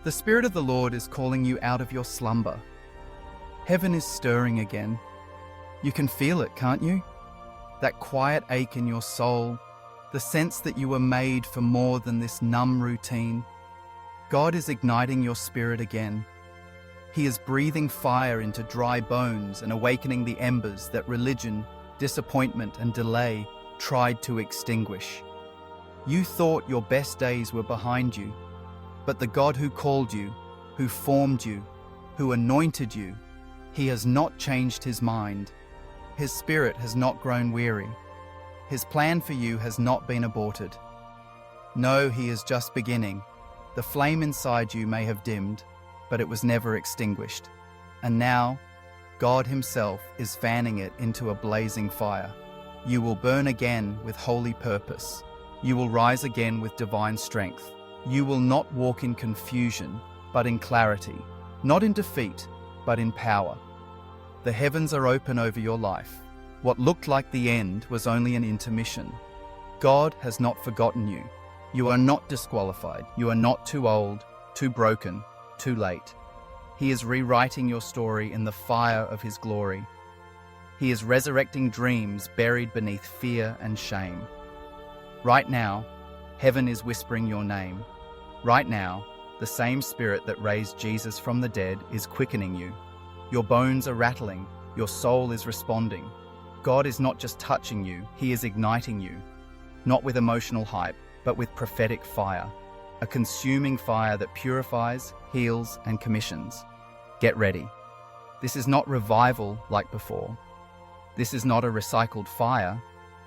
The Spirit of the Lord is calling you out of your slumber. Heaven is stirring again. You can feel it, can't you? That quiet ache in your soul, the sense that you were made for more than this numb routine. God is igniting your spirit again. He is breathing fire into dry bones and awakening the embers that religion, disappointment, and delay tried to extinguish. You thought your best days were behind you, but the God who called you, who formed you, who anointed you, He has not changed His mind. His Spirit has not grown weary. His plan for you has not been aborted. No, He is just beginning. The flame inside you may have dimmed, but it was never extinguished. And now, God Himself is fanning it into a blazing fire. You will burn again with holy purpose. You will rise again with divine strength. You will not walk in confusion, but in clarity. Not in defeat, but in power. The heavens are open over your life. What looked like the end was only an intermission. God has not forgotten you. You are not disqualified. You are not too old, too broken, too late. He is rewriting your story in the fire of His glory. He is resurrecting dreams buried beneath fear and shame. Right now, heaven is whispering your name. Right now, the same Spirit that raised Jesus from the dead is quickening you. Your bones are rattling. Your soul is responding. God is not just touching you, He is igniting you. Not with emotional hype, but with prophetic fire. A consuming fire that purifies, heals, and commissions. Get ready. This is not revival like before. This is not a recycled fire.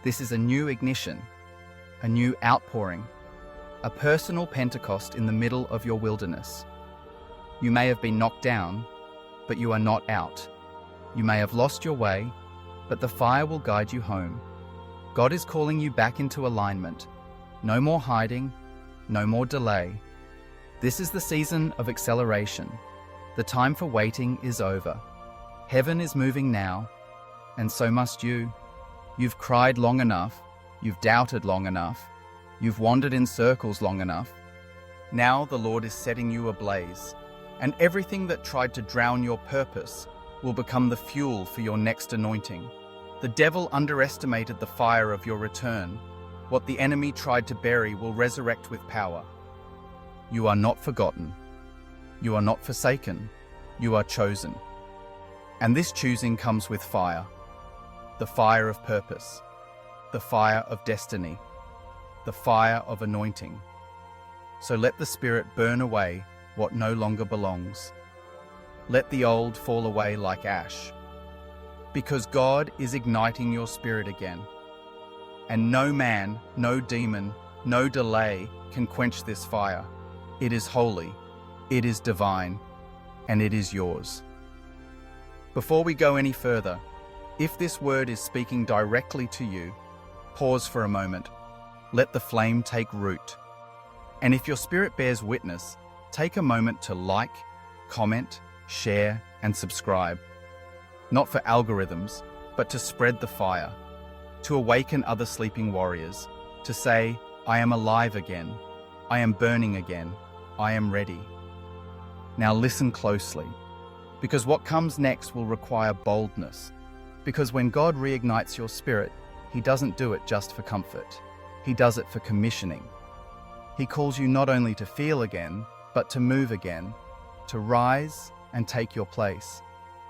This is a new ignition, a new outpouring, a personal Pentecost in the middle of your wilderness. You may have been knocked down, but you are not out. You may have lost your way, but the fire will guide you home. God is calling you back into alignment. No more hiding, no more delay. This is the season of acceleration. The time for waiting is over. Heaven is moving now, and so must you. You've cried long enough. You've doubted long enough. You've wandered in circles long enough. Now the Lord is setting you ablaze, and everything that tried to drown your purpose will become the fuel for your next anointing. The devil underestimated the fire of your return. What the enemy tried to bury will resurrect with power. You are not forgotten. You are not forsaken. You are chosen. And this choosing comes with fire. The fire of purpose. The fire of destiny. The fire of anointing. So let the Spirit burn away what no longer belongs. Let the old fall away like ash. Because God is igniting your spirit again. And no man, no demon, no delay can quench this fire. It is holy, it is divine, and it is yours. Before we go any further, if this word is speaking directly to you, pause for a moment. Let the flame take root. And if your spirit bears witness, take a moment to like, comment, share, and subscribe. Not for algorithms, but to spread the fire, to awaken other sleeping warriors, to say, I am alive again, I am burning again, I am ready. Now listen closely, because what comes next will require boldness. Because when God reignites your spirit, He doesn't do it just for comfort. He does it for commissioning. He calls you not only to feel again, but to move again, to rise and take your place,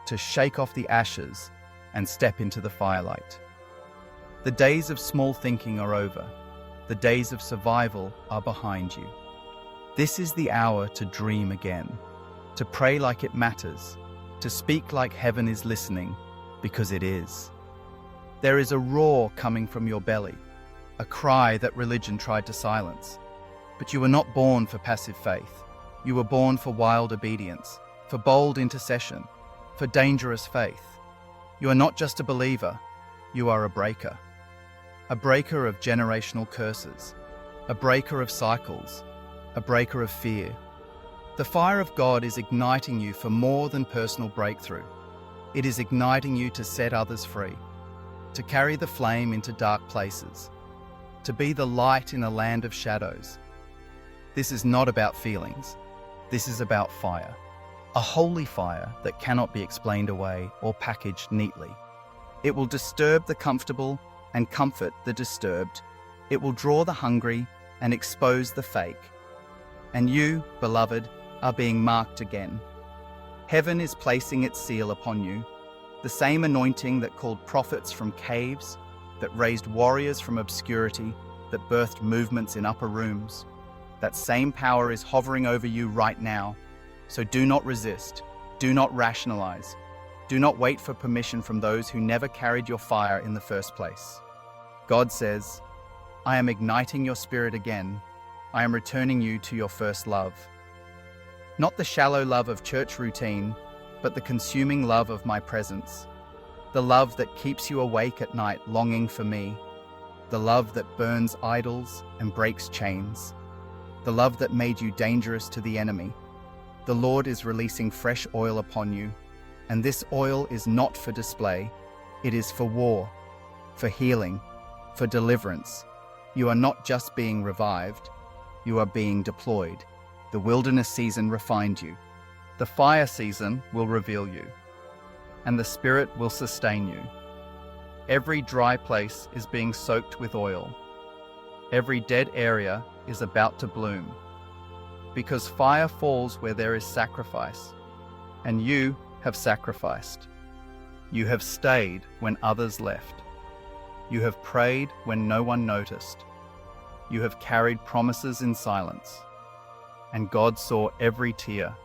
to shake off the ashes and step into the firelight. The days of small thinking are over. The days of survival are behind you. This is the hour to dream again, to pray like it matters, to speak like heaven is listening, because it is. There is a roar coming from your belly, a cry that religion tried to silence. But you were not born for passive faith. You were born for wild obedience, for bold intercession, for dangerous faith. You are not just a believer, you are a breaker. A breaker of generational curses, a breaker of cycles, a breaker of fear. The fire of God is igniting you for more than personal breakthrough. It is igniting you to set others free, to carry the flame into dark places, to be the light in a land of shadows. This is not about feelings. This is about fire. A holy fire that cannot be explained away or packaged neatly. It will disturb the comfortable and comfort the disturbed. It will draw the hungry and expose the fake. And you, beloved, are being marked again. Heaven is placing its seal upon you. The same anointing that called prophets from caves, that raised warriors from obscurity, that birthed movements in upper rooms. That same power is hovering over you right now. So do not resist. Do not rationalize. Do not wait for permission from those who never carried your fire in the first place. God says, I am igniting your spirit again. I am returning you to your first love. Not the shallow love of church routine, but the consuming love of my presence. The love that keeps you awake at night longing for me. The love that burns idols and breaks chains. The love that made you dangerous to the enemy. The Lord is releasing fresh oil upon you, and this oil is not for display. It is for war, for healing, for deliverance. You are not just being revived, you are being deployed. The wilderness season refined you. The fire season will reveal you, and the Spirit will sustain you. Every dry place is being soaked with oil. Every dead area is about to bloom. Because fire falls where there is sacrifice, and you have sacrificed. You have stayed when others left. You have prayed when no one noticed. You have carried promises in silence. And God saw every tear.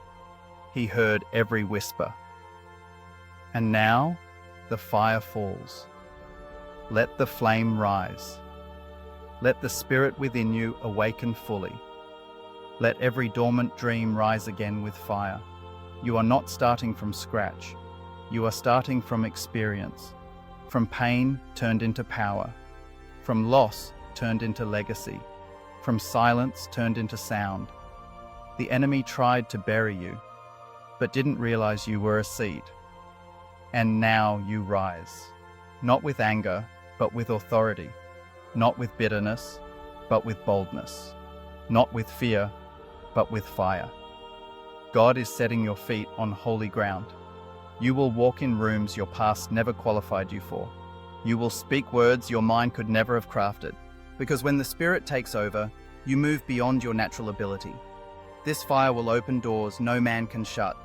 He heard every whisper. And now the fire falls. Let the flame rise. Let the spirit within you awaken fully. Let every dormant dream rise again with fire. You are not starting from scratch. You are starting from experience. From pain turned into power. From loss turned into legacy. From silence turned into sound. The enemy tried to bury you, but didn't realize you were a seed. And now you rise, not with anger, but with authority, not with bitterness, but with boldness, not with fear, but with fire. God is setting your feet on holy ground. You will walk in rooms your past never qualified you for. You will speak words your mind could never have crafted, because when the Spirit takes over, you move beyond your natural ability. This fire will open doors no man can shut.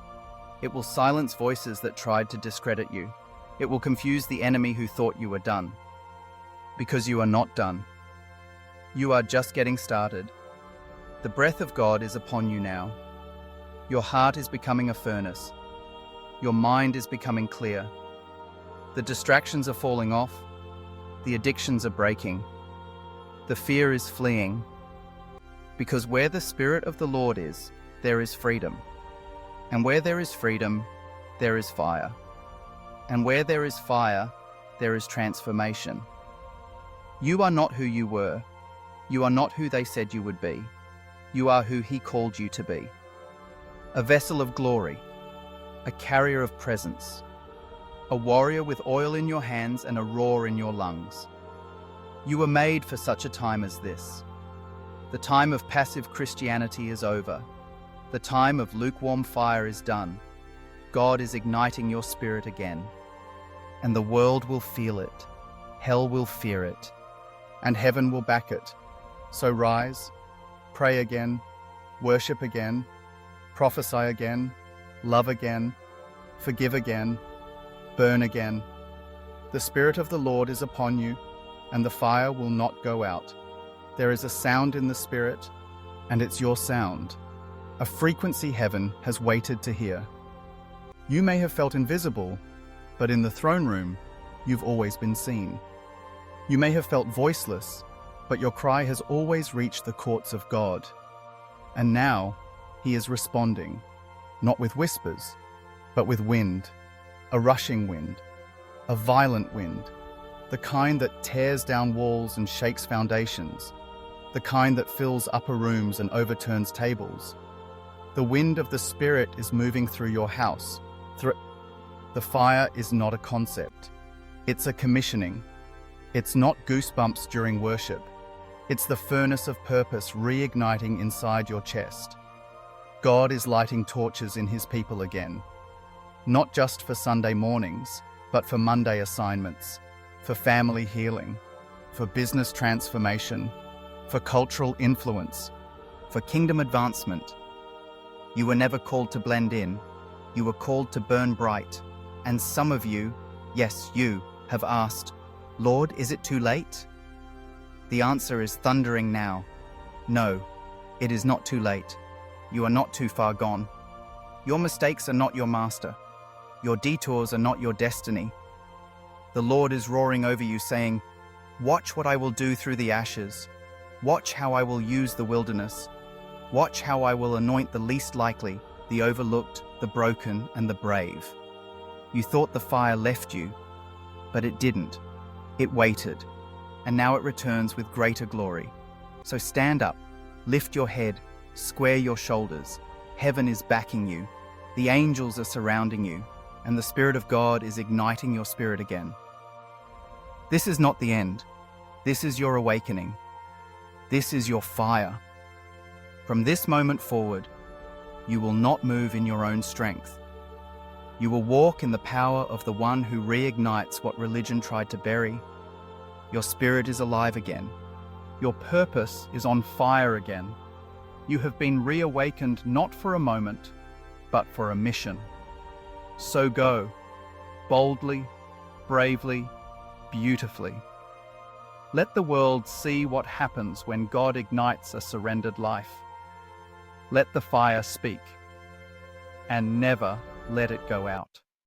It will silence voices that tried to discredit you. It will confuse the enemy who thought you were done. Because you are not done. You are just getting started. The breath of God is upon you now. Your heart is becoming a furnace. Your mind is becoming clear. The distractions are falling off. The addictions are breaking. The fear is fleeing. Because where the Spirit of the Lord is, there is freedom. And where there is freedom, there is fire. And where there is fire, there is transformation. You are not who you were. You are not who they said you would be. You are who He called you to be. A vessel of glory, a carrier of presence, a warrior with oil in your hands and a roar in your lungs. You were made for such a time as this. The time of passive Christianity is over. The time of lukewarm fire is done. God is igniting your spirit again. And the world will feel it. Hell will fear it. And heaven will back it. So rise, pray again, worship again, prophesy again, love again, forgive again, burn again. The Spirit of the Lord is upon you, and the fire will not go out. There is a sound in the Spirit, and it's your sound. A frequency heaven has waited to hear. You may have felt invisible, but in the throne room, you've always been seen. You may have felt voiceless, but your cry has always reached the courts of God. And now, He is responding, not with whispers, but with wind, a rushing wind, a violent wind, the kind that tears down walls and shakes foundations, the kind that fills upper rooms and overturns tables. The wind of the Spirit is moving through your house. The fire is not a concept. It's a commissioning. It's not goosebumps during worship. It's the furnace of purpose reigniting inside your chest. God is lighting torches in his people again, not just for Sunday mornings, but for Monday assignments, for family healing, for business transformation, for cultural influence, for kingdom advancement. You were never called to blend in. You were called to burn bright. And some of you, yes, you, have asked, Lord, is it too late? The answer is thundering now. No, it is not too late. You are not too far gone. Your mistakes are not your master. Your detours are not your destiny. The Lord is roaring over you saying, watch what I will do through the ashes. Watch how I will use the wilderness. Watch how I will anoint the least likely, the overlooked, the broken, and the brave. You thought the fire left you, but it didn't. It waited, and now it returns with greater glory. So stand up, lift your head, square your shoulders. Heaven is backing you. The angels are surrounding you, and the Spirit of God is igniting your spirit again. This is not the end. This is your awakening. This is your fire. From this moment forward, you will not move in your own strength. You will walk in the power of the one who reignites what religion tried to bury. Your spirit is alive again. Your purpose is on fire again. You have been reawakened not for a moment, but for a mission. So go, boldly, bravely, beautifully. Let the world see what happens when God ignites a surrendered life. Let the fire speak, and never let it go out.